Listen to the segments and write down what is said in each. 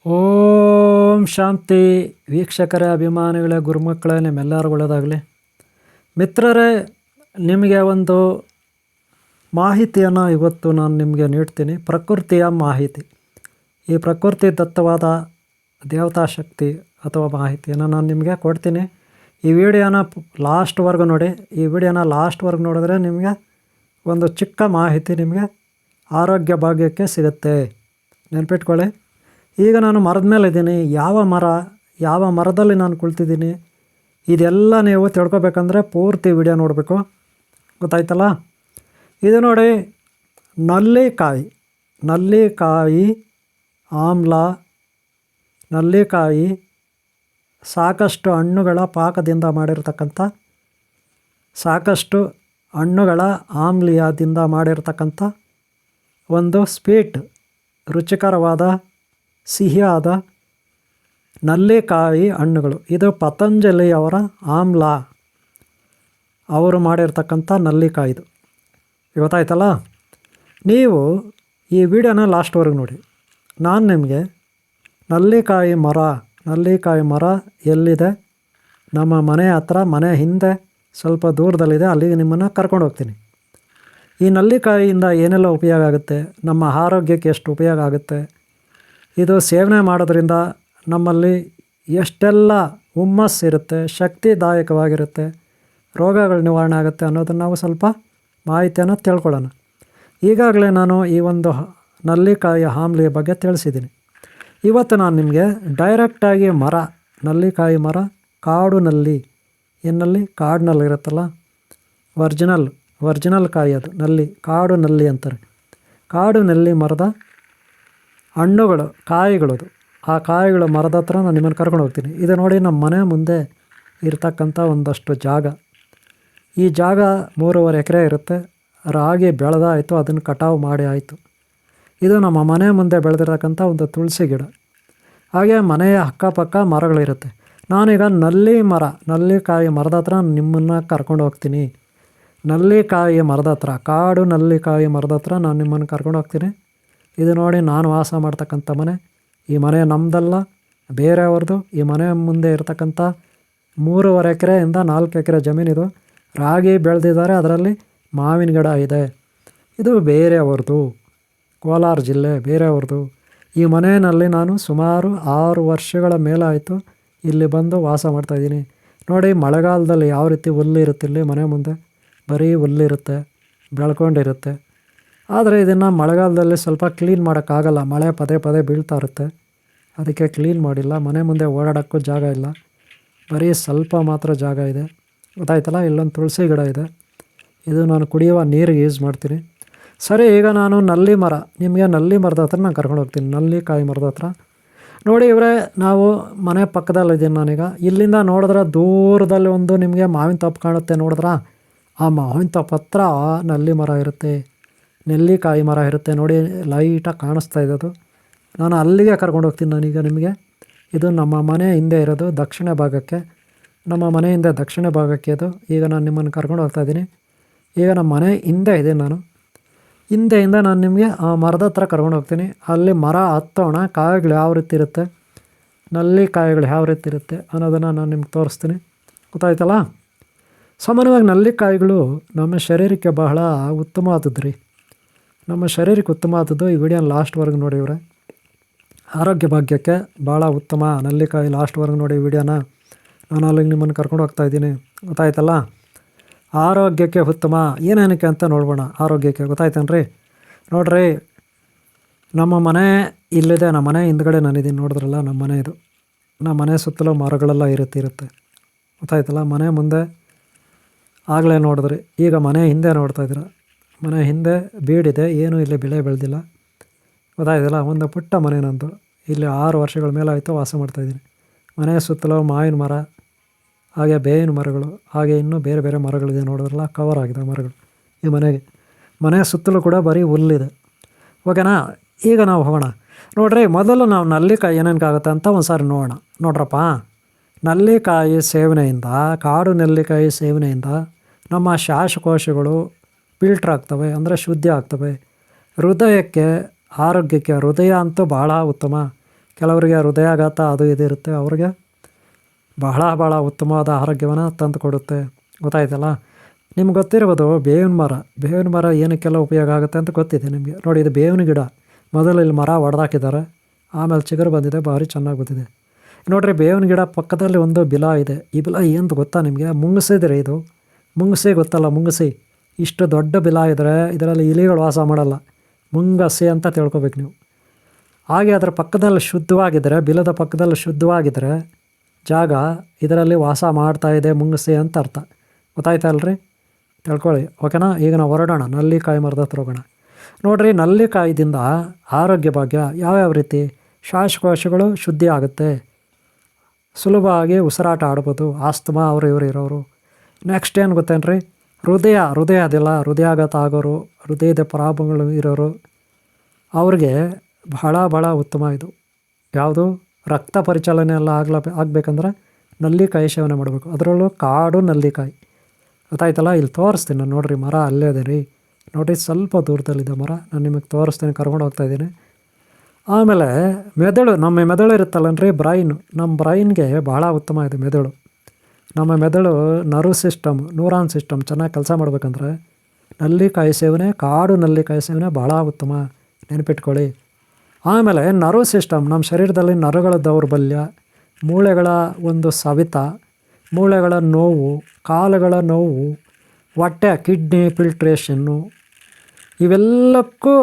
ಓಂ ಶಾಂತಿ. ವೀಕ್ಷಕರೇ, ಅಭಿಮಾನಿಗಳೇ, ಗುರುಮಕ್ಕಳೇ, ನಿಮ್ಮೆಲ್ಲರಿಗೂ ಒಳ್ಳೆಯದಾಗಲಿ. ಮಿತ್ರರೇ, ನಿಮಗೆ ಒಂದು ಮಾಹಿತಿಯನ್ನು ಇವತ್ತು ನಾನು ನಿಮಗೆ ನೀಡ್ತೀನಿ. ಪ್ರಕೃತಿಯ ಮಾಹಿತಿ. ಈ ಪ್ರಕೃತಿ ದತ್ತವಾದ ದೇವತಾ ಶಕ್ತಿ ಅಥವಾ ಮಾಹಿತಿಯನ್ನು ನಾನು ನಿಮಗೆ ಕೊಡ್ತೀನಿ. ಈ ವಿಡಿಯೋನ ಲಾಸ್ಟ್ವರೆಗೂ ನೋಡಿ. ಈ ವಿಡಿಯೋನ ಲಾಸ್ಟ್ವರೆಗೂ ನೋಡಿದ್ರೆ ನಿಮಗೆ ಒಂದು ಚಿಕ್ಕ ಮಾಹಿತಿ ನಿಮಗೆ ಆರೋಗ್ಯ ಭಾಗ್ಯಕ್ಕೆ ಸಿಗುತ್ತೆ. ನೆನಪಿಟ್ಕೊಳ್ಳಿ. ಈಗ ನಾನು ಮರದ ಮೇಲೆ ಇದ್ದೀನಿ. ಯಾವ ಮರದಲ್ಲಿ ನಾನು ಕುಳಿತಿದ್ದೀನಿ ಇದೆಲ್ಲ ನೀವು ತಿಳ್ಕೊಬೇಕಂದ್ರೆ ಪೂರ್ತಿ ವಿಡಿಯೋ ನೋಡಬೇಕು. ಗೊತ್ತಾಯ್ತಲ್ಲ? ಇದು ನೋಡಿ, ನಲ್ಲಿಕಾಯಿ ಆಮ್ಲ, ನಲ್ಲಿಕಾಯಿ ಸಾಕಷ್ಟು ಹಣ್ಣುಗಳ ಪಾಕದಿಂದ ಮಾಡಿರ್ತಕ್ಕಂಥ, ಸಾಕಷ್ಟು ಹಣ್ಣುಗಳ ಆಮ್ಲೀಯದಿಂದ ಮಾಡಿರ್ತಕ್ಕಂಥ ಒಂದು ಸ್ವೀಟ್, ರುಚಿಕರವಾದ ಸಿಹಿಯಾದ ನಲ್ಲಿಕಾಯಿ ಹಣ್ಣುಗಳು. ಇದು ಪತಂಜಲಿಯವರ ಆಮ್ಲ ಅವರು ಮಾಡಿರ್ತಕ್ಕಂಥ ನಲ್ಲಿಕಾಯಿದು. ಗೊತ್ತಾಯ್ತಲ್ಲ? ನೀವು ಈ ವಿಡಿಯೋನ ಲಾಸ್ಟ್ವರೆಗೂ ನೋಡಿ. ನಾನು ನಿಮಗೆ ನಲ್ಲಿಕಾಯಿ ಮರ ಎಲ್ಲಿದೆ, ನಮ್ಮ ಮನೆ ಹತ್ರ, ಮನೆ ಹಿಂದೆ ಸ್ವಲ್ಪ ದೂರದಲ್ಲಿದೆ, ಅಲ್ಲಿಗೆ ನಿಮ್ಮನ್ನು ಕರ್ಕೊಂಡು ಹೋಗ್ತೀನಿ. ಈ ನಲ್ಲಿಕಾಯಿಯಿಂದ ಏನೆಲ್ಲ ಉಪಯೋಗ ಆಗುತ್ತೆ, ನಮ್ಮ ಆರೋಗ್ಯಕ್ಕೆ ಎಷ್ಟು ಉಪಯೋಗ ಆಗುತ್ತೆ, ಇದು ಸೇವನೆ ಮಾಡೋದ್ರಿಂದ ನಮ್ಮಲ್ಲಿ ಎಷ್ಟೆಲ್ಲ ಹುಮ್ಮಸ್ಸಿರುತ್ತೆ, ಶಕ್ತಿದಾಯಕವಾಗಿರುತ್ತೆ, ರೋಗಗಳು ನಿವಾರಣೆ ಆಗುತ್ತೆ ಅನ್ನೋದನ್ನು ನಾವು ಸ್ವಲ್ಪ ಮಾಹಿತಿಯನ್ನು ತಿಳ್ಕೊಳ್ಳೋಣ. ಈಗಾಗಲೇ ನಾನು ಈ ಒಂದು ನಲ್ಲಿಕಾಯಿ ಆಮ್ಲೆಯ ಬಗ್ಗೆ ತಿಳಿಸಿದ್ದೀನಿ. ಇವತ್ತು ನಾನು ನಿಮಗೆ ಡೈರೆಕ್ಟಾಗಿ ನಲ್ಲಿಕಾಯಿ ಮರ, ಕಾಡು ನಲ್ಲಿ, ಏನಲ್ಲಿ ಕಾಡಿನಲ್ಲಿರುತ್ತಲ್ಲ, ಒರ್ಜಿನಲ್ ಕಾಯಿ, ಅದು ನಲ್ಲಿ, ಕಾಡು ನಲ್ಲಿ ಅಂತಾರೆ. ಕಾಡು ನಲ್ಲಿ ಮರದ ಹಣ್ಣುಗಳು, ಕಾಯಿಗಳದು. ಆ ಕಾಯಿಗಳು ಮರದ ಹತ್ರ ನಾನು ನಿಮ್ಮನ್ನು ಕರ್ಕೊಂಡು ಹೋಗ್ತೀನಿ. ಇದು ನೋಡಿ, ನಮ್ಮ ಮನೆ ಮುಂದೆ ಇರ್ತಕ್ಕಂಥ ಒಂದಷ್ಟು ಜಾಗ. ಈ ಜಾಗ 3.5 ಎಕರೆ ಇರುತ್ತೆ. ರಾಗಿ ಬೆಳೆದಾಯಿತು, ಅದನ್ನು ಕಟಾವು ಮಾಡಿ ಆಯಿತು. ಇದು ನಮ್ಮ ಮನೆ ಮುಂದೆ ಬೆಳೆದಿರ್ತಕ್ಕಂಥ ಒಂದು ತುಳಸಿ ಗಿಡ. ಹಾಗೆ ಮನೆಯ ಅಕ್ಕಪಕ್ಕ ಮರಗಳಿರುತ್ತೆ. ನಾನೀಗ ನಲ್ಲಿಕಾಯಿ ಮರದ ಹತ್ರ ನಿಮ್ಮನ್ನು ಕರ್ಕೊಂಡು ಹೋಗ್ತೀನಿ. ನಲ್ಲಿಕಾಯಿ ಮರದ ಹತ್ರ, ಕಾಡು ನಲ್ಲಿಕಾಯಿ ಮರದ ಹತ್ರ ನಾನು ನಿಮ್ಮನ್ನು ಕರ್ಕೊಂಡು ಹೋಗ್ತೀನಿ. ಇದು ನೋಡಿ, ನಾನು ವಾಸ ಮಾಡ್ತಕ್ಕಂಥ ಮನೆ. ಈ ಮನೆ ನಮ್ಮದಲ್ಲ, ಬೇರೆಯವ್ರದ್ದು. ಈ ಮನೆ ಮುಂದೆ ಇರತಕ್ಕಂಥ 3.5 ಎಕರೆಯಿಂದ 4 ಎಕರೆ ಜಮೀನಿದು. ರಾಗಿ ಬೆಳೆದಿದ್ದಾರೆ, ಅದರಲ್ಲಿ ಮಾವಿನ ಗಿಡ ಇದೆ. ಇದು ಬೇರೆಯವ್ರದ್ದು, ಕೋಲಾರ ಜಿಲ್ಲೆ, ಬೇರೆಯವ್ರದ್ದು. ಈ ಮನೆಯಲ್ಲಿ ನಾನು ಸುಮಾರು 6 ವರ್ಷಗಳ ಮೇಲಾಯಿತು ಇಲ್ಲಿ ಬಂದು ವಾಸ ಮಾಡ್ತಾಯಿದ್ದೀನಿ. ನೋಡಿ, ಮಳೆಗಾಲದಲ್ಲಿ ಯಾವ ರೀತಿ ಹುಲ್ಲಿರುತ್ತೆ, ಇಲ್ಲಿ ಮನೆ ಮುಂದೆ ಬರೀ ಹುಲ್ಲಿರುತ್ತೆ, ಬೆಳ್ಕೊಂಡಿರುತ್ತೆ. ಆದರೆ ಇದನ್ನು ಮಳೆಗಾಲದಲ್ಲಿ ಸ್ವಲ್ಪ ಕ್ಲೀನ್ ಮಾಡೋಕ್ಕಾಗಲ್ಲ, ಮಳೆ ಪದೇ ಬೀಳ್ತಾ ಇರುತ್ತೆ. ಅದಕ್ಕೆ ಕ್ಲೀನ್ ಮಾಡಿಲ್ಲ. ಮನೆ ಮುಂದೆ ಓಡಾಡೋಕ್ಕೂ ಜಾಗ ಇಲ್ಲ, ಬರೀ ಸ್ವಲ್ಪ ಮಾತ್ರ ಜಾಗ ಇದೆ. ಗೊತ್ತಾಯ್ತಲ್ಲ? ಇಲ್ಲೊಂದು ತುಳಸಿ ಗಿಡ ಇದೆ, ಇದು ನಾನು ಕುಡಿಯುವ ನೀರಿಗೆ ಯೂಸ್ ಮಾಡ್ತೀನಿ. ಸರಿ, ಈಗ ನಾನು ನಿಮಗೆ ನಲ್ಲಿ ಮರದ ಹತ್ರ ನಾನು ಕರ್ಕೊಂಡು ಹೋಗ್ತೀನಿ. ನಲ್ಲಿಕಾಯಿ ಮರದ ಹತ್ರ ನೋಡಿ ಇವರೇ, ನಾವು ಮನೆ ಪಕ್ಕದಲ್ಲಿದ್ದೀನಿ ನಾನೀಗ. ಇಲ್ಲಿಂದ ನೋಡಿದ್ರೆ ದೂರದಲ್ಲಿ ಒಂದು ನಿಮಗೆ ಮಾವಿನ ತೋಪು ಕಾಣುತ್ತೆ. ನೋಡಿದ್ರ ಆ ಮಾವಿನ ತೋಪು ಹತ್ರ ನಲ್ಲಿ ಮರ ಇರುತ್ತೆ, ನೆಲ್ಲಿಕಾಯಿ ಮರ ಇರುತ್ತೆ. ನೋಡಿ, ಲೈಟಾಗಿ ಕಾಣಿಸ್ತಾ ಇದ್ದದು. ನಾನು ಅಲ್ಲಿಗೆ ಕರ್ಕೊಂಡು ಹೋಗ್ತೀನಿ ನಾನೀಗ ನಿಮಗೆ. ಇದು ನಮ್ಮ ಮನೆ ಹಿಂದೆ ಇರೋದು, ದಕ್ಷಿಣ ಭಾಗಕ್ಕೆ. ನಮ್ಮ ಮನೆ ಹಿಂದೆ ದಕ್ಷಿಣ ಭಾಗಕ್ಕೆ ಇದು. ಈಗ ನಾನು ನಿಮ್ಮನ್ನು ಕರ್ಕೊಂಡು ಹೋಗ್ತಾಯಿದ್ದೀನಿ. ಈಗ ನಮ್ಮ ಮನೆ ಹಿಂದೆ ಇದೆ, ನಾನು ಹಿಂದೆಯಿಂದ ನಾನು ನಿಮಗೆ ಆ ಮರದ ಹತ್ರ ಕರ್ಕೊಂಡು ಹೋಗ್ತೀನಿ. ಅಲ್ಲಿ ಮರ ಹತ್ತೋಣ, ಕಾಯಿಗಳು ಯಾವ ರೀತಿ ಇರುತ್ತೆ, ನಲ್ಲಿಕಾಯಿಗಳು ಯಾವ ರೀತಿ ಇರುತ್ತೆ ಅನ್ನೋದನ್ನು ನಾನು ನಿಮ್ಗೆ ತೋರಿಸ್ತೀನಿ. ಗೊತ್ತಾಯ್ತಲ್ಲ? ಸಾಮಾನ್ಯವಾಗಿ ನಲ್ಲಿಕಾಯಿಗಳು ನಮ್ಮ ಶರೀರಕ್ಕೆ ಬಹಳ ಉತ್ತಮವಾದದ್ದು ರೀ. ನಮ್ಮ ಶರೀರಕ್ಕೆ ಉತ್ತಮವಾದದ್ದು. ಈ ವಿಡಿಯೋನ ಲಾಸ್ಟ್ವರೆಗೂ ನೋಡಿ ಇವರೇ. ಆರೋಗ್ಯ ಭಾಗ್ಯಕ್ಕೆ ಭಾಳ ಉತ್ತಮ ನಲ್ಲಿಕಾಯಿ. ಲಾಸ್ಟ್ವರೆಗೂ ನೋಡಿ ವಿಡಿಯೋನ. ನಾನು ಅಲ್ಲಿಗೆ ನಿಮ್ಮನ್ನು ಕರ್ಕೊಂಡು ಹೋಗ್ತಾಯಿದ್ದೀನಿ. ಗೊತ್ತಾಯ್ತಲ್ಲ? ಆರೋಗ್ಯಕ್ಕೆ ಉತ್ತಮ ಏನೇನಕ್ಕೆ ಅಂತ ನೋಡ್ಬೋಣ. ಆರೋಗ್ಯಕ್ಕೆ ಗೊತ್ತಾಯ್ತೇನ್ರಿ? ನೋಡ್ರಿ, ನಮ್ಮ ಮನೆ ಇಲ್ಲಿದೆ. ನಮ್ಮ ಮನೆ ಹಿಂದ್ಗಡೆ ನಾನಿದ್ದೀನಿ, ನೋಡಿದ್ರಲ್ಲ, ನಮ್ಮ ಮನೆ ಇದು. ನಮ್ಮ ಮನೆ ಸುತ್ತಲೂ ಮರಗಳೆಲ್ಲ ಇರುತ್ತೆ. ಗೊತ್ತಾಯ್ತಲ್ಲ? ಮನೆ ಮುಂದೆ ಆಗಲೇ ನೋಡಿದ್ರಿ. ಈಗ ಮನೆ ಹಿಂದೆ ನೋಡ್ತಾಯಿದ್ದೀರ. ಮನೆ ಹಿಂದೆ ಬೀಡಿದೆ, ಏನೂ ಇಲ್ಲಿ ಬೆಳೆ ಬೆಳೆದಿಲ್ಲ. ಗೊತ್ತಾಯ್ತಲ್ಲ? ಒಂದು ಪುಟ್ಟ ಮನೆ ನಂದು. ಇಲ್ಲಿ 6 ವರ್ಷಗಳ ಮೇಲಾಯಿತು ವಾಸ ಮಾಡ್ತಾಯಿದ್ದೀನಿ. ಮನೆಯ ಸುತ್ತಲೂ ಮಾವಿನ ಮರ, ಹಾಗೆ ಬೇವಿನ ಮರಗಳು, ಹಾಗೆ ಇನ್ನೂ ಬೇರೆ ಮರಗಳಿದೆ. ನೋಡಿದ್ರಲ್ಲ, ಕವರ್ ಆಗಿದೆ ಮರಗಳು ಈ ಮನೆಗೆ. ಮನೆಯ ಸುತ್ತಲೂ ಕೂಡ ಬರೀ ಹುಲ್ಲಿದೆ. ಓಕೆನಾ? ಈಗ ನಾವು ಹೋಗೋಣ. ನೋಡ್ರಿ, ಮೊದಲು ನಾವು ನಲ್ಲಿಕಾಯಿ ಏನೇನಕ್ಕಾಗುತ್ತೆ ಅಂತ ಒಂದು ಸಾರಿ ನೋಡೋಣ. ನೋಡ್ರಪ್ಪ, ನಲ್ಲಿಕಾಯಿ ಸೇವನೆಯಿಂದ, ಕಾಡು ನೆಲ್ಲಿಕಾಯಿ ಸೇವನೆಯಿಂದ ನಮ್ಮ ಶ್ವಾಸಕೋಶಗಳು ಫಿಲ್ಟ್ರ್ ಆಗ್ತವೆ, ಅಂದರೆ ಶುದ್ಧಿ ಆಗ್ತವೆ. ಹೃದಯಕ್ಕೆ, ಆರೋಗ್ಯಕ್ಕೆ, ಹೃದಯ ಅಂತೂ ಭಾಳ ಉತ್ತಮ. ಕೆಲವರಿಗೆ ಹೃದಯಾಘಾತ ಅದು ಇದು ಇರುತ್ತೆ, ಅವ್ರಿಗೆ ಬಹಳ ಭಾಳ ಉತ್ತಮವಾದ ಆರೋಗ್ಯವನ್ನು ತಂದು ಕೊಡುತ್ತೆ. ಗೊತ್ತಾಯ್ತಲ್ಲ? ನಿಮ್ಗೆ ಗೊತ್ತಿರ್ಬೋದು ಬೇವಿನ ಮರ ಏನಕ್ಕೆಲ್ಲ ಉಪಯೋಗ ಆಗುತ್ತೆ ಅಂತ ಗೊತ್ತಿದೆ ನಿಮಗೆ. ನೋಡಿ, ಇದು ಬೇವಿನ ಗಿಡ. ಮೊದಲು ಇಲ್ಲಿ ಮರ ಹೊಡೆದಾಕಿದ್ದಾರೆ, ಆಮೇಲೆ ಚಿಗುರು ಬಂದಿದೆ, ಭಾರಿ ಚೆನ್ನಾಗಿ ಬಂದಿದೆ. ನೋಡಿರಿ, ಬೇವಿನ ಗಿಡ ಪಕ್ಕದಲ್ಲಿ ಒಂದು ಬಿಲ ಇದೆ. ಈ ಬಿಲ ಏನು ಗೊತ್ತಾ ನಿಮಗೆ? ಮುಂಗಸಿದ್ರೆ ಇದು ಮುಂಗಸಿ ಗೊತ್ತಲ್ಲ, ಮುಂಗಸಿ. ಇಷ್ಟು ದೊಡ್ಡ ಬಿಲ ಇದ್ದರೆ ಇದರಲ್ಲಿ ಇಲಿಗಳು ವಾಸ ಮಾಡಲ್ಲ, ಮುಂಗಸಿ ಅಂತ ತಿಳ್ಕೊಬೇಕು ನೀವು. ಹಾಗೆ ಅದರ ಪಕ್ಕದಲ್ಲಿ ಶುದ್ಧವಾಗಿದ್ದರೆ, ಬಿಲದ ಪಕ್ಕದಲ್ಲಿ ಶುದ್ಧವಾಗಿದ್ದರೆ ಜಾಗ, ಇದರಲ್ಲಿ ವಾಸ ಮಾಡ್ತಾಯಿದೆ ಮುಂಗಸಿ ಅಂತ ಅರ್ಥ. ಗೊತ್ತಾಯ್ತಲ್ರಿ? ತಿಳ್ಕೊಳ್ಳಿ, ಓಕೆನಾ? ಈಗ ನಾವು ಹೊರಡೋಣ, ನಲ್ಲಿಕಾಯಿ ಮರದ ಹತ್ರ ಹೋಗೋಣ. ನೋಡಿರಿ, ನಲ್ಲಿಕಾಯಿದಿಂದ ಆರೋಗ್ಯ ಭಾಗ್ಯ ಯಾವ್ಯಾವ ರೀತಿ? ಶ್ವಾಸಕೋಶಗಳು ಶುದ್ಧಿ ಆಗುತ್ತೆ, ಸುಲಭವಾಗಿ ಉಸಿರಾಟ ಆಡ್ಬೋದು, ಆಸ್ತಮಾ ಅವರು ಇವರು ಇರೋರು. ನೆಕ್ಸ್ಟ್ ಏನು ಗೊತ್ತೇನ್ರಿ? ಹೃದಯ ಅದೆಲ್ಲ ಹೃದಯಾಘಾತ ಆಗೋರು, ಹೃದಯದ ಪ್ರಾಬ್ಲಮ್ಗಳು ಇರೋರು, ಅವ್ರಿಗೆ ಭಾಳ ಉತ್ತಮ ಇದು. ಯಾವುದು? ರಕ್ತ ಪರಿಚಲನೆ ಎಲ್ಲ ಆಗಬೇಕಂದ್ರೆ ನಲ್ಲಿಕಾಯಿ ಸೇವನೆ ಮಾಡಬೇಕು, ಅದರಲ್ಲೂ ಕಾಡು ನಲ್ಲಿಕಾಯಿ. ಗೊತ್ತಾಯ್ತಲ್ಲ? ಇಲ್ಲಿ ತೋರಿಸ್ತೀನಿ ನಾನು. ನೋಡಿರಿ, ಮರ ಅಲ್ಲೇ ಇದೆ ರೀ. ನೋಡಿರಿ, ಸ್ವಲ್ಪ ದೂರದಲ್ಲಿದೆ ಮರ. ನಾನು ನಿಮಗೆ ತೋರಿಸ್ತೀನಿ, ಕರ್ಕೊಂಡು ಹೋಗ್ತಾಯಿದ್ದೀನಿ. ಆಮೇಲೆ ನಮ್ಮ ಮೆದುಳು ಇರುತ್ತಲ್ಲನ್ರಿ, ನಮ್ಮ ಬ್ರೈನ್ಗೆ ಭಾಳ ಉತ್ತಮ ಇದೆ ಮೆದುಳು. ನಮ್ಮ ಮೆದುಳು ನರ್ವ್ ಸಿಸ್ಟಮ್, ನ್ಯೂರಾನ್ ಸಿಸ್ಟಮ್ ಚೆನ್ನಾಗಿ ಕೆಲಸ ಮಾಡಬೇಕಂದ್ರೆ ನಲ್ಲಿಕಾಯಿ ಸೇವನೆ, ಕಾಡು ನಲ್ಲಿಕಾಯಿ ಸೇವನೆ ಭಾಳ ಉತ್ತಮ, ನೆನಪಿಟ್ಕೊಳ್ಳಿ. ಆಮೇಲೆ ನರ್ವ್ ಸಿಸ್ಟಮ್, ನಮ್ಮ ಶರೀರದಲ್ಲಿ ನರಗಳ ದೌರ್ಬಲ್ಯ, ಮೂಳೆಗಳ ಒಂದು ಸವಿತ, ಮೂಳೆಗಳ ನೋವು, ಕಾಲುಗಳ ನೋವು, ಹೊಟ್ಟೆ ಕಿಡ್ನಿ ಫಿಲ್ಟ್ರೇಷನ್ನು, ಇವೆಲ್ಲಕ್ಕೂ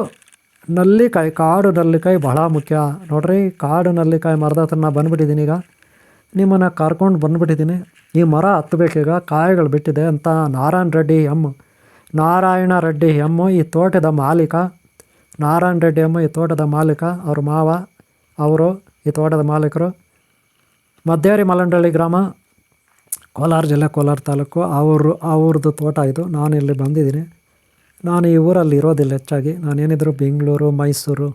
ಕಾಡು ನಲ್ಲಿಕಾಯಿ ಬಹಳ ಮುಖ್ಯ. ನೋಡ್ರಿ, ಕಾಡು ನಲ್ಲಿಕಾಯಿ ಮರದ ಹತ್ರ ನಾನು ಬಂದುಬಿಟ್ಟಿದ್ದೀನಿ. ಈಗ ನಿಮ್ಮನ್ನು ಕರ್ಕೊಂಡು ಬಂದುಬಿಟ್ಟಿದ್ದೀನಿ. ಈ ಮರ ಹತ್ತಬೇಕೀಗ, ಕಾಯಿಗಳು ಬಿಟ್ಟಿದೆ ಅಂತ ನಾರಾಯಣ ರೆಡ್ಡಿ ಎಮ್ ಈ ತೋಟದ ಮಾಲೀಕ. ನಾರಾಯಣ ರೆಡ್ಡಿ ಎಮ್ ಈ ತೋಟದ ಮಾಲೀಕ, ಅವ್ರ ಮಾವ ಅವರು ಈ ತೋಟದ ಮಾಲೀಕರು. ಮದ್ದೇರಿ ಮಲ್ಲಂಡಳ್ಳಿ ಗ್ರಾಮ, ಕೋಲಾರ ಜಿಲ್ಲೆ, ಕೋಲಾರ ತಾಲೂಕು. ಅವ್ರದ್ದು ತೋಟ ಇದು. ನಾನು ಇಲ್ಲಿ ಬಂದಿದ್ದೀನಿ. ನಾನು ಈ ಊರಲ್ಲಿ ಇರೋದಿಲ್ಲ ಹೆಚ್ಚಾಗಿ. ನಾನೇನಿದ್ರು ಬೆಂಗಳೂರು, ಮೈಸೂರು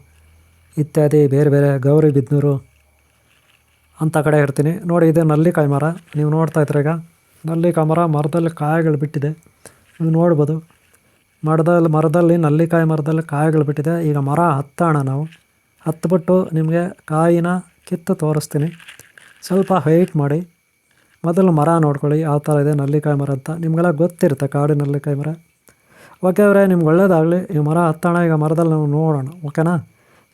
ಇತ್ಯಾದಿ ಬೇರೆ ಗೌರಿಬಿದನೂರು ಅಂಥ ಕಡೆ ಇರ್ತೀನಿ. ನೋಡಿ, ಇದು ನಲ್ಲಿಕಾಯಿ ಮರ. ನೀವು ನೋಡ್ತಾ ಇದ್ರೆ ಈಗ ನಲ್ಲಿಕಾಯಿ ಮರ, ಮರದಲ್ಲಿ ಕಾಯಿಗಳು ಬಿಟ್ಟಿದೆ, ನೀವು ನೋಡ್ಬೋದು. ಮರದಲ್ಲಿ ನಲ್ಲಿಕಾಯಿ ಮರದಲ್ಲಿ ಕಾಯಿಗಳು ಬಿಟ್ಟಿದೆ. ಈಗ ಮರ ಹತ್ತೋಣ ನಾವು. ಹತ್ಬಿಟ್ಟು ನಿಮಗೆ ಕಾಯಿನ ಕಿತ್ತು ತೋರಿಸ್ತೀನಿ. ಸ್ವಲ್ಪ ವೆಯ್ಟ್ ಮಾಡಿ. ಮೊದಲು ಮರ ನೋಡ್ಕೊಳ್ಳಿ ಯಾವ ಥರ ಇದೆ ನಲ್ಲಿಕಾಯಿ ಮರ ಅಂತ. ನಿಮಗೆಲ್ಲ ಗೊತ್ತಿರುತ್ತೆ ಕಾಡು ನಲ್ಲಿಕಾಯಿ ಮರ. ಓಕೆ ಅವರೇ, ನಿಮ್ಗೆ ಒಳ್ಳೇದಾಗಲಿ. ಈ ಮರ ಹತ್ತೋಣ. ಈಗ ಮರದಲ್ಲಿ ನಾವು ನೋಡೋಣ, ಓಕೆನಾ?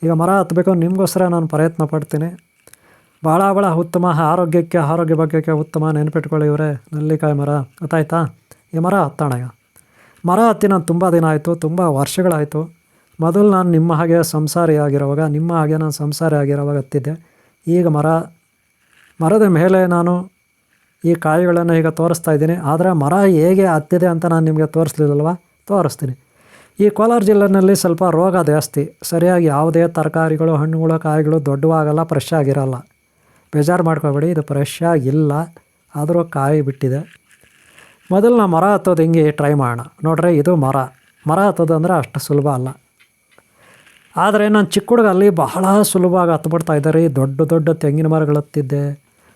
ಈಗ ಮರ ಹತ್ತಬೇಕು, ನಿಮಗೋಸ್ಕರ ನಾನು ಪ್ರಯತ್ನ ಪಡ್ತೀನಿ. ಭಾಳ ಉತ್ತಮ, ಆರೋಗ್ಯ ಭಾಗ್ಯಕ್ಕೆ ಉತ್ತಮ. ನೆನಪಿಟ್ಕೊಳ್ಳಿ ಇವರೇ, ನಲ್ಲಿಕಾಯಿ ಮರ. ಗೊತ್ತಾಯ್ತಾ? ಈ ಮರ ಹತ್ತೋಣ. ಈಗ ಮರ ಹತ್ತಿ ನಾನು ತುಂಬ ದಿನ ಆಯಿತು, ತುಂಬ ವರ್ಷಗಳಾಯಿತು. ಮೊದಲು ನಾನು ನಿಮ್ಮ ಹಾಗೆ ಸಂಸಾರಿ ಆಗಿರೋವಾಗ ಹತ್ತಿದ್ದೆ. ಈಗ ಮರದ ಮೇಲೆ ನಾನು ಈ ಕಾಯಿಗಳನ್ನು ಈಗ ತೋರಿಸ್ತಾ ಇದ್ದೀನಿ. ಆದರೆ ಮರ ಹೇಗೆ ಹತ್ತಿದೆ ಅಂತ ನಾನು ನಿಮಗೆ ತೋರಿಸ್ಲಿಲ್ಲಲ್ವ? ತೋರಿಸ್ತೀನಿ. ಈ ಕೋಲಾರ ಜಿಲ್ಲೆಯಲ್ಲಿ ಸ್ವಲ್ಪ ರೋಗ ಜಾಸ್ತಿ. ಸರಿಯಾಗಿ ಯಾವುದೇ ತರಕಾರಿಗಳು, ಹಣ್ಣುಗಳು, ಕಾಯಿಗಳು ದೊಡ್ಡವಾಗಲ್ಲ, ಫ್ರೆಶ್ ಆಗಿರಲ್ಲ. ಬೇಜಾರು ಮಾಡ್ಕೋಬೇಡಿ, ಇದು ಫ್ರೆಶ್ ಆಗಿಲ್ಲ, ಆದರೂ ಕಾಯಿ ಬಿಟ್ಟಿದೆ. ಮೊದಲು ನಾವು ಮರ ಹತ್ತೋದು ಹಿಂಗೆ ಟ್ರೈ ಮಾಡೋಣ. ನೋಡ್ರಿ, ಇದು ಮರ ಹತ್ತೋದು ಅಂದರೆ ಅಷ್ಟು ಸುಲಭ ಅಲ್ಲ. ಆದರೆ ನಾನು ಚಿಕ್ಕ ಹುಡುಗ ಅಲ್ಲಿ ಬಹಳ ಸುಲಭವಾಗಿ ಹತ್ಬಿಡ್ತಾ ಇದ್ದಾರೆ. ದೊಡ್ಡ ತೆಂಗಿನ ಮರಗಳು ಹತ್ತಿದ್ದೆ.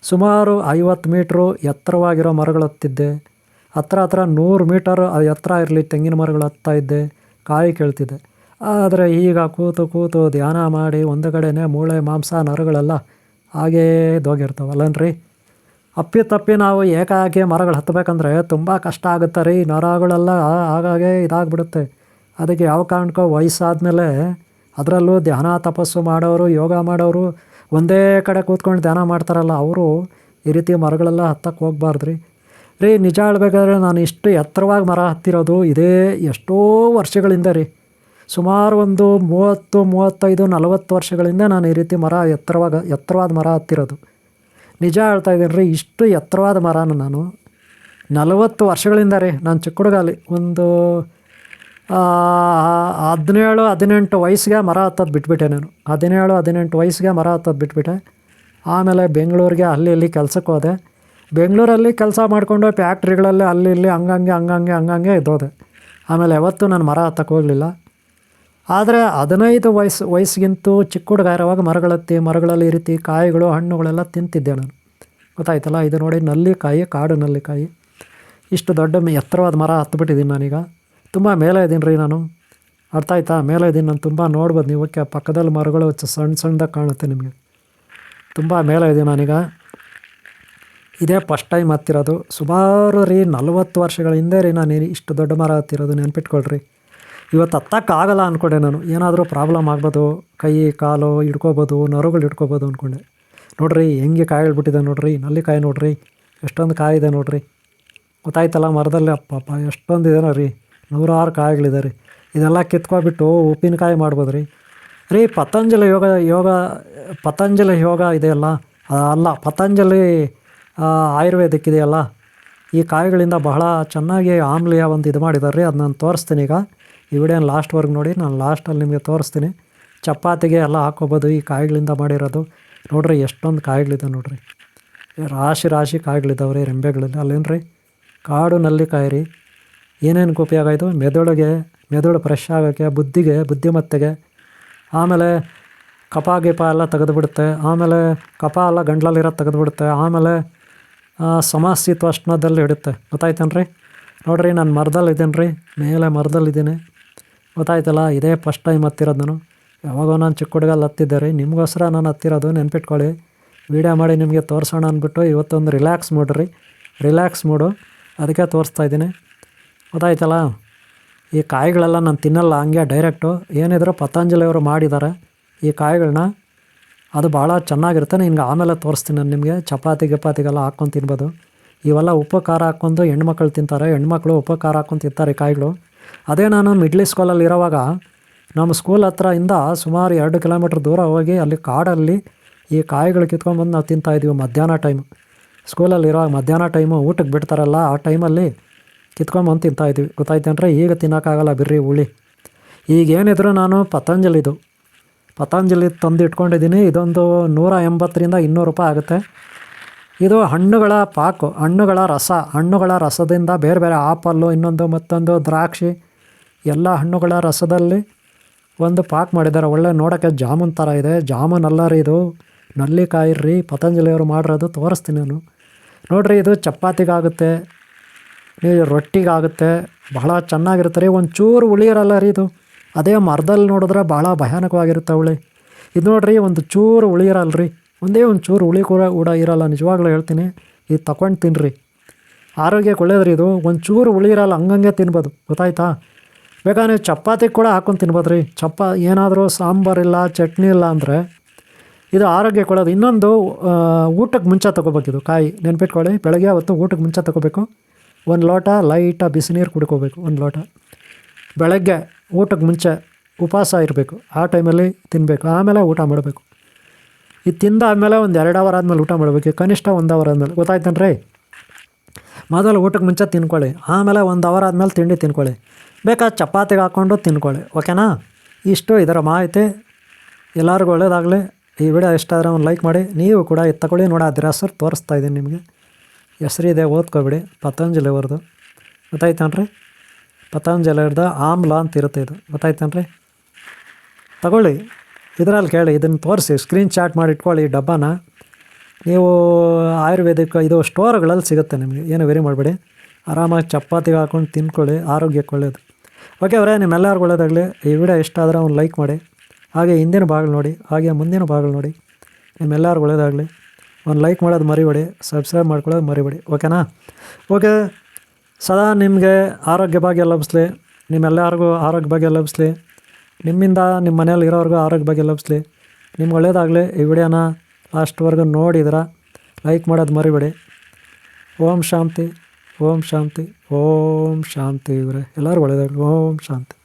ಸುಮಾರು 50 ಮೀಟ್ರು ಎತ್ತರವಾಗಿರೋ ಮರಗಳು ಹತ್ತಿದ್ದೆ. ಹತ್ರ 100 ಮೀಟರ್ ಎತ್ತರ ಇರಲಿ ತೆಂಗಿನ ಮರಗಳು ಹತ್ತಾ ಇದ್ದೆ, ಕಾಯಿ ಕೇಳ್ತಿದ್ದೆ. ಆದರೆ ಈಗ ಕೂತು ಧ್ಯಾನ ಮಾಡಿ ಒಂದು ಕಡೆನೇ ಮೂಳೆ, ಮಾಂಸ, ನರಗಳೆಲ್ಲ ಹಾಗೇ ದೋಗಿರ್ತಾವಲ್ಲನ್ರಿ. ಅಪ್ಪಿ ನಾವು ಏಕಾಏಕಿ ಮರಗಳು ಹತ್ತಬೇಕಂದ್ರೆ ತುಂಬ ಕಷ್ಟ ಆಗುತ್ತೆ ರೀ. ನರಗಳೆಲ್ಲ ಹಾಗಾಗೆ ಇದಾಗ್ಬಿಡುತ್ತೆ. ಅದಕ್ಕೆ ಯಾವ ಕಾರಣಕ್ಕೋ ವಯಸ್ಸಾದಮೇಲೆ, ಅದರಲ್ಲೂ ಧ್ಯಾನ ತಪಸ್ಸು ಮಾಡೋರು, ಯೋಗ ಮಾಡೋರು, ಒಂದೇ ಕಡೆ ಕೂತ್ಕೊಂಡು ಧ್ಯಾನ ಮಾಡ್ತಾರಲ್ಲ, ಅವರು ಈ ರೀತಿ ಮರಗಳೆಲ್ಲ ಹತ್ತಕ್ಕೆ ಹೋಗ್ಬಾರ್ದು ರೀ. ನಿಜ ಹೇಳ್ಬೇಕಾದ್ರೆ ನಾನು ಇಷ್ಟು ಎತ್ತರವಾಗಿ ಮರ ಹತ್ತಿರೋದು ಇದೇ ಎಷ್ಟೋ ವರ್ಷಗಳಿಂದ ರೀ. ಸುಮಾರು ಒಂದು 30, 35, 40 ವರ್ಷಗಳಿಂದ ನಾನು ಈ ರೀತಿ ಎತ್ತರವಾದ ಮರ ಹತ್ತಿರೋದು. ನಿಜ ಹೇಳ್ತಾ ಇದ್ದೀನಿ ರೀ. ಇಷ್ಟು ಎತ್ತರವಾದ ಮರನ ನಾನು 40 ವರ್ಷಗಳಿಂದ ರೀ. ನಾನು ಚಿಕ್ಕ ಹುಡುಗಲ್ಲಿ ಒಂದು 17, 18 ವಯಸ್ಸಿಗೆ ಮರ ಹತ್ತೋದು ಬಿಟ್ಬಿಟ್ಟೆ ನಾನು. 17, 18 ವಯಸ್ಸಿಗೆ ಮರ ಹತ್ತೋದು ಬಿಟ್ಬಿಟ್ಟೆ. ಆಮೇಲೆ ಬೆಂಗಳೂರಿಗೆ ಅಲ್ಲಿ ಇಲ್ಲಿ ಕೆಲಸಕ್ಕೆ ಹೋದೆ. ಬೆಂಗಳೂರಲ್ಲಿ ಕೆಲಸ ಮಾಡಿಕೊಂಡು ಫ್ಯಾಕ್ಟ್ರಿಗಳಲ್ಲಿ ಅಲ್ಲಿ ಇಲ್ಲಿ ಹಂಗಂಗೆ ಇದ್ದೋದೆ. ಆಮೇಲೆ ಯಾವತ್ತೂ ನಾನು ಮರ ಹತ್ತಕ್ಕೆ ಹೋಗಲಿಲ್ಲ. ಆದರೆ 15 ವಯಸ್ಸಿಗಿಂತೂ ಚಿಕ್ಕ ಹುಡುಗ ಇರೋವಾಗ ಮರಗಳಲ್ಲಿ ಈ ರೀತಿ ಕಾಯಿಗಳು, ಹಣ್ಣುಗಳೆಲ್ಲ ತಿಂತಿದ್ದೆ ನಾನು. ಗೊತ್ತಾಯ್ತಲ್ಲ? ಇದು ನೋಡಿ ನಲ್ಲಿಕಾಯಿ, ಕಾಡು ನಲ್ಲಿಕಾಯಿ. ಇಷ್ಟು ದೊಡ್ಡ ಎತ್ತರವಾದ ಮರ ಹತ್ಬಿಟ್ಟಿದ್ದೀನಿ ನಾನೀಗ. ತುಂಬ ಮೇಲೆ ಇದ್ದೀನಿ ರೀ ನಾನು. ಅರ್ಥ ಆಯ್ತಾ? ಮೇಲೆ ಇದ್ದೀನಿ ನಾನು. ತುಂಬ ನೋಡ್ಬೋದು ನೀವು. ಪಕ್ಕದಲ್ಲಿ ಮರಗಳು ಸಣ್ಣದಾಗಿ ಕಾಣುತ್ತೆ ನಿಮಗೆ. ತುಂಬ ಮೇಲೆ ಇದ್ದೀವಿ ನಾನೀಗ. ಇದೇ ಫಸ್ಟ್ ಟೈಮ್ ಹತ್ತಿರೋದು. ಸುಮಾರು ರೀ 40 ವರ್ಷಗಳ ಹಿಂದೆ ರೀ ನಾನು ಇಷ್ಟು ದೊಡ್ಡ ಮರ ಹತ್ತಿರೋದು, ನೆನ್ಪಿಟ್ಕೊಳ್ರಿ. ಇವತ್ತು ಹತ್ತಕ್ಕಾಗಲ್ಲ ಅಂದ್ಕೊಂಡೆ ನಾನು, ಏನಾದರೂ ಪ್ರಾಬ್ಲಮ್ ಆಗ್ಬೋದು, ಕೈ ಕಾಲು ಹಿಡ್ಕೊಬೋದು, ನರಗಳು ಹಿಡ್ಕೊಬೋದು ಅಂದ್ಕೊಂಡೆ. ನೋಡಿರಿ ಹೆಂಗೆ ಕಾಯಿಗಳು ಬಿಟ್ಟಿದೆ ನೋಡಿರಿ, ನಲ್ಲಿಕಾಯಿ ನೋಡಿರಿ ಎಷ್ಟೊಂದು ಕಾಯಿ ಇದೆ ನೋಡಿರಿ. ಗೊತ್ತಾಯ್ತಲ್ಲ ಮರದಲ್ಲಿ ಅಪ್ಪಪ್ಪ ಎಷ್ಟೊಂದು ಇದೆನೋ ರೀ, 100 ಕಾಯಿಗಳಿದೆ ರೀ. ಇದೆಲ್ಲ ಕಿತ್ಕೊಬಿಟ್ಟು ಉಪ್ಪಿನಕಾಯಿ ಮಾಡ್ಬೋದು ರೀ. ಪತಂಜಲಿ ಯೋಗ ಇದೆಯಲ್ಲ, ಅಲ್ಲ ಪತಂಜಲಿ ಆಯುರ್ವೇದಿಕ್ ಇದೆಯಲ್ಲ, ಈ ಕಾಯಿಗಳಿಂದ ಬಹಳ ಚೆನ್ನಾಗಿ ಆಮ್ಲೀಯ ಒಂದು ಇದು ಮಾಡಿದ್ದಾರೆ ರೀ. ಅದು ನಾನು ತೋರಿಸ್ತೀನಿ ಈಗ. ಈ ವಿಡಿಯೋನ ಲಾಸ್ಟ್ವರೆಗೆ ನೋಡಿ, ನಾನು ಲಾಸ್ಟಲ್ಲಿ ನಿಮಗೆ ತೋರಿಸ್ತೀನಿ. ಚಪಾತಿಗೆ ಎಲ್ಲ ಹಾಕ್ಕೋಬೋದು ಈ ಕಾಯಿಗಳಿಂದ ಮಾಡಿರೋದು. ನೋಡಿರಿ ಎಷ್ಟೊಂದು ಕಾಯಿಗಳಿದೆ ನೋಡಿರಿ, ರಾಶಿ ಕಾಯಿಗಳಿದ್ದಾವೆ ರೀ ರೆಂಬೆಗಳಲ್ಲಿ. ಅಲ್ಲೇನು ರೀ ಕಾಡು ನಲ್ಲಿಕಾಯಿ ರೀ. ಏನೇನು ಉಪಯೋಗ ಇದು, ಮೆದುಳು ಫ್ರೆಶ್ ಆಗೋಕ್ಕೆ, ಬುದ್ಧಿಮತ್ತೆಗೆ, ಆಮೇಲೆ ಕಫ ಗಿಫ ಎಲ್ಲ ತೆಗೆದುಬಿಡುತ್ತೆ, ಆಮೇಲೆ ಕಫ ಎಲ್ಲ ಗಂಟ್ಲಲ್ಲಿರೋದು ತೆಗೆದುಬಿಡುತ್ತೆ, ಆಮೇಲೆ ಸಮಶೀತೋಷ್ಣದಲ್ಲಿ ಇಡುತ್ತೆ. ಗೊತ್ತಾಯ್ತೇನು ರೀ. ನೋಡಿರಿ ನಾನು ಮರದಲ್ಲಿದ್ದೀನಿ ರೀ, ಮೇಲೆ ಮರದಲ್ಲಿದ್ದೀನಿ. ಗೊತ್ತಾಯ್ತಲ್ಲ, ಇದೇ ಫಸ್ಟ್ ಟೈಮ್ ಹತ್ತಿರೋದು ನಾನು. ಯಾವಾಗೋ ನಾನು ಚಿಕ್ಕ ಹುಡುಗಲ್ಲಿ ಹತ್ತಿದ್ದೆ ರೀ, ನಿಮಗೋಸ್ಕರ ನಾನು ಹತ್ತಿರೋದು, ನೆನ್ಪಿಟ್ಕೊಳ್ಳಿ. ವೀಡಿಯೋ ಮಾಡಿ ನಿಮಗೆ ತೋರಿಸೋಣ ಅಂದ್ಬಿಟ್ಟು ಇವತ್ತೊಂದು ರಿಲ್ಯಾಕ್ಸ್ ಮೂಡು, ಅದಕ್ಕೆ ತೋರಿಸ್ತಾಯಿದ್ದೀನಿ. ಗೊತ್ತಾಯ್ತಲ್ಲ. ಈ ಕಾಯಿಗಳೆಲ್ಲ ನಾನು ತಿನ್ನಲ್ಲ ಹಂಗೆ ಡೈರೆಕ್ಟು, ಏನಿದ್ರು ಪತಂಜಲಿಯವರು ಮಾಡಿದ್ದಾರೆ ಈ ಕಾಯಿಗಳನ್ನ. ಅದು ಭಾಳ ಚೆನ್ನಾಗಿರುತ್ತೆ. ನಿಮ್ಗೆ ಆಮೇಲೆ ತೋರಿಸ್ತೀನಿ ನಾನು ನಿಮಗೆ. ಚಪಾತಿಗೆಲ್ಲ ಹಾಕ್ಕೊಂಡು ತಿನ್ಬೋದು. ಇವೆಲ್ಲ ಉಪ್ಪು ಖಾರ ಹಾಕ್ಕೊಂಡು ಹೆಣ್ಮಕ್ಳು ತಿಂತಾರೆ, ಹೆಣ್ಮಕ್ಳು ಉಪ್ಪು ಖಾರ ಹಾಕ್ಕೊಂಡು ತಿಂತಾರೆ ಈ ಕಾಯಿಗಳು. ಅದೇ ನಾನು ಮಿಡ್ಲ್ ಸ್ಕೂಲಲ್ಲಿ ಇರೋವಾಗ ನಮ್ಮ ಸ್ಕೂಲ್ ಹತ್ರದಿಂದ ಸುಮಾರು 2 ಕಿಲೋಮೀಟ್ರ್ ದೂರ ಹೋಗಿ ಅಲ್ಲಿ ಕಾಡಲ್ಲಿ ಈ ಕಾಯಿಗಳು ಕಿತ್ಕೊಂಡ್ಬಂದು ನಾವು ತಿಂತಾಯಿದ್ವಿ ಮಧ್ಯಾಹ್ನ ಟೈಮು. ಸ್ಕೂಲಲ್ಲಿರುವಾಗ ಮಧ್ಯಾಹ್ನ ಟೈಮು ಊಟಕ್ಕೆ ಬಿಡ್ತಾರಲ್ಲ, ಆ ಟೈಮಲ್ಲಿ ಕಿತ್ಕೊಂಡ್ಬಂದು ತಿಂತಾಯಿದ್ವಿ. ಗೊತ್ತಾಯ್ತೇನ್ರಿ. ಈಗ ತಿನ್ನೋಕ್ಕಾಗಲ್ಲ ಬಿರ್ರಿ ಹುಳಿ. ಈಗೇನಿದ್ರು ನಾನು ಪತಂಜಲಿ ತಂದು ಇಟ್ಕೊಂಡಿದ್ದೀನಿ. ಇದೊಂದು 180 - 200 ರೂಪಾಯಿ ಆಗುತ್ತೆ. ಇದು ಹಣ್ಣುಗಳ ಪಾಕು, ಹಣ್ಣುಗಳ ರಸದಿಂದ ಬೇರೆ ಬೇರೆ ಆಪಲ್ಲು, ಮತ್ತೊಂದು ದ್ರಾಕ್ಷಿ ಎಲ್ಲ ಹಣ್ಣುಗಳ ರಸದಲ್ಲಿ ಒಂದು ಪಾಕ್ ಮಾಡಿದ್ದಾರೆ. ಒಳ್ಳೆ ನೋಡೋಕ್ಕೆ ಜಾಮೂನ್ ಥರ ಇದೆ. ಜಾಮೂನ್ ಅಲ್ಲ ರೀ, ಇದು ನಲ್ಲಿಕಾಯಿ ರೀ, ಪತಂಜಲಿಯವರು ಮಾಡಿರೋದು. ತೋರಿಸ್ತೀನಿ ನಾನು. ನೋಡಿರಿ ಇದು ಚಪಾತಿಗಾಗುತ್ತೆ, ರೊಟ್ಟಿಗಾಗುತ್ತೆ, ಬಹಳ ಚೆನ್ನಾಗಿರುತ್ತೆ ರೀ. ಒಂಚೂರು ಹುಳಿ ಇರಲ್ಲ ರೀ ಇದು. ಅದೇ ಮರದಲ್ಲಿ ನೋಡಿದ್ರೆ ಭಾಳ ಭಯಾನಕವಾಗಿರುತ್ತೆ ಹುಳಿ. ಇದು ನೋಡಿರಿ ಒಂದು ಚೂರು ಹುಳಿ ಇರಲ್ಲ ರೀ, ಒಂದು ಚೂರು ಹುಳಿ ಕೂಡ ಇರಲ್ಲ. ನಿಜವಾಗ್ಲೂ ಹೇಳ್ತೀನಿ, ಇದು ತಗೊಂಡು ತಿನ್ನಿರಿ, ಆರೋಗ್ಯಕ್ಕೆ ಒಳ್ಳೇದ್ರಿ ಇದು. ಒಂದು ಚೂರು ಹುಳಿ ಇರಲ್ಲ, ಹಂಗಂಗೆ ತಿನ್ಬೋದು. ಗೊತ್ತಾಯ್ತಾ. ಬೇಕಾದ್ರೆ ನೀವು ಚಪಾತಿ ಕೂಡ ಹಾಕ್ಕೊಂಡು ತಿನ್ಬೋದು ರೀ. ಏನಾದರೂ ಸಾಂಬಾರಿಲ್ಲ, ಚಟ್ನಿ ಇಲ್ಲ ಅಂದರೆ ಇದು ಆರೋಗ್ಯಕ್ಕೆ ಒಳ್ಳೇದು. ಇನ್ನೊಂದು, ಊಟಕ್ಕೆ ಮುಂಚೆ ತೊಗೋಬೇಕಿದು ಕಾಯಿ, ನೆನ್ಪಿಟ್ಕೊಳ್ಳಿ. ಬೆಳಗ್ಗೆ ಹೊತ್ತು ಊಟಕ್ಕೆ ಮುಂಚೆ ತೊಗೋಬೇಕು. 1 ಲೋಟ ಲೈಟಾಗಿ ಬಿಸಿನೀರು ಕುಡ್ಕೋಬೇಕು. 1 ಲೋಟ ಬೆಳಗ್ಗೆ ಊಟಕ್ಕೆ ಮುಂಚೆ ಉಪವಾಸ ಇರಬೇಕು, ಆ ಟೈಮಲ್ಲಿ ತಿನ್ನಬೇಕು. ಆಮೇಲೆ ಊಟ ಮಾಡಬೇಕು. ಇದು ತಿಂದಾದಮೇಲೆ ಒಂದು 2 ಅವರ್ ಆದಮೇಲೆ ಊಟ ಮಾಡಬೇಕು, ಕನಿಷ್ಠ 1 ಅವರ್ ಆದಮೇಲೆ. ಗೊತ್ತಾಯ್ತೇನ್ರಿ. ಮೊದಲು ಊಟಕ್ಕೆ ಮುಂಚೆ ತಿನ್ಕೊಳ್ಳಿ, ಆಮೇಲೆ 1 ಅವರ್ ಆದಮೇಲೆ ತಿಂಡಿ ತಿನ್ಕೊಳ್ಳಿ. ಬೇಕಾದ ಚಪಾತಿಗೆ ಹಾಕ್ಕೊಂಡು ತಿನ್ಕೊಳ್ಳಿ. ಓಕೆನಾ. ಇಷ್ಟು ಇದರ ಮಾಹಿತಿ. ಎಲ್ಲರಿಗೂ ಒಳ್ಳೆಯದಾಗಲಿ. ಈ ವಿಡಿಯೋ ಇಷ್ಟ ಆದರೆ ಒಂದು ಲೈಕ್ ಮಾಡಿ. ನೀವು ಕೂಡ ಇದು ತಗೊಳ್ಳಿ. ನೋಡಿ ಅದ್ರ ಹೆಸರು ತೋರಿಸ್ತಾ ಇದ್ದೀನಿ ನಿಮಗೆ. ಹೆಸರಿದೆ, ಓದ್ಕೊಬಿಡಿ. ಪತಂಜಲಿ ಅವ್ರದ್ದು. ಗೊತ್ತಾಯ್ತೇನ್ರಿ. ಪತಂಜಲಿಯವ್ರದ್ದು ಆಮ್ಲ ಅಂತ ಇರುತ್ತೆ ಇದು. ಗೊತ್ತಾಯ್ತೇನ್ರಿ. ತಗೊಳ್ಳಿ, ಇದರಲ್ಲಿ ಕೇಳಿ, ಇದನ್ನು ತೋರಿಸಿ ಸ್ಕ್ರೀನ್ ಶಾಟ್ ಮಾಡಿ ಇಟ್ಕೊಳ್ಳಿ. ಈ ಡಬ್ಬನ ನೀವು ಆಯುರ್ವೇದಿಕ್ ಇದು ಸ್ಟೋರ್ಗಳಲ್ಲಿ ಸಿಗುತ್ತೆ ನಿಮಗೆ, ಏನು ವೆರಿ ಮಾಡಬೇಡಿ. ಆರಾಮಾಗಿ ಚಪಾತಿಗೆ ಹಾಕ್ಕೊಂಡು ತಿನ್ಕೊಳ್ಳಿ, ಆರೋಗ್ಯಕ್ಕೆ ಒಳ್ಳೆಯದು. ಓಕೆ ಅವರೇ, ನಿಮ್ಮೆಲ್ಲರಿಗೂ ಒಳ್ಳೆಯದಾಗಲಿ. ಈ ವಿಡಿಯೋ ಇಷ್ಟ ಆದರೆ ಒಂದು ಲೈಕ್ ಮಾಡಿ. ಹಾಗೆ ಹಿಂದಿನ ಭಾಗಗಳು ನೋಡಿ, ಹಾಗೆ ಮುಂದಿನ ಭಾಗಗಳು ನೋಡಿ. ನಿಮ್ಮೆಲ್ಲರಿಗೂ ಒಳ್ಳೆಯದಾಗಲಿ. ಒಂದು ಲೈಕ್ ಮಾಡೋದು ಮರಿಬೇಡಿ, ಸಬ್ಸ್ಕ್ರೈಬ್ ಮಾಡ್ಕೊಳ್ಳೋದು ಮರಿಬೇಡಿ. ಓಕೆನಾ. ಓಕೆ, ಸದಾ ನಿಮಗೆ ಆರೋಗ್ಯ ಭಾಗ್ಯ ಲಭಿಸ್ಲಿ. ನಿಮ್ಮೆಲ್ಲರಿಗೂ ಆರೋಗ್ಯ ಭಾಗ್ಯ ಲಭಿಸ್ಲಿ. ನಿಮ್ಮಿಂದ ನಿಮ್ಮ ಮನೇಲಿ ಇರೋರ್ಗೂ ಆರೋಗ್ಯ ಭಾಗ್ಯ ಲಭಿಸ್ಲಿ. ನಿಮ್ಗೆ ಒಳ್ಳೆಯದಾಗಲಿ. ಈ ವಿಡಿಯೋನ ಲಾಸ್ಟ್ವರೆಗೂ ನೋಡಿದ್ರೆ ಲೈಕ್ ಮಾಡೋದು ಮರಿಬೇಡಿ. ಓಂ ಶಾಂತಿ, ಓಂ ಶಾಂತಿ, ಓಂ ಶಾಂತಿ. ಇವರೇ ಎಲ್ಲರಿಗೂ ಒಳ್ಳೆಯದಾಗಲಿ. ಓಂ ಶಾಂತಿ.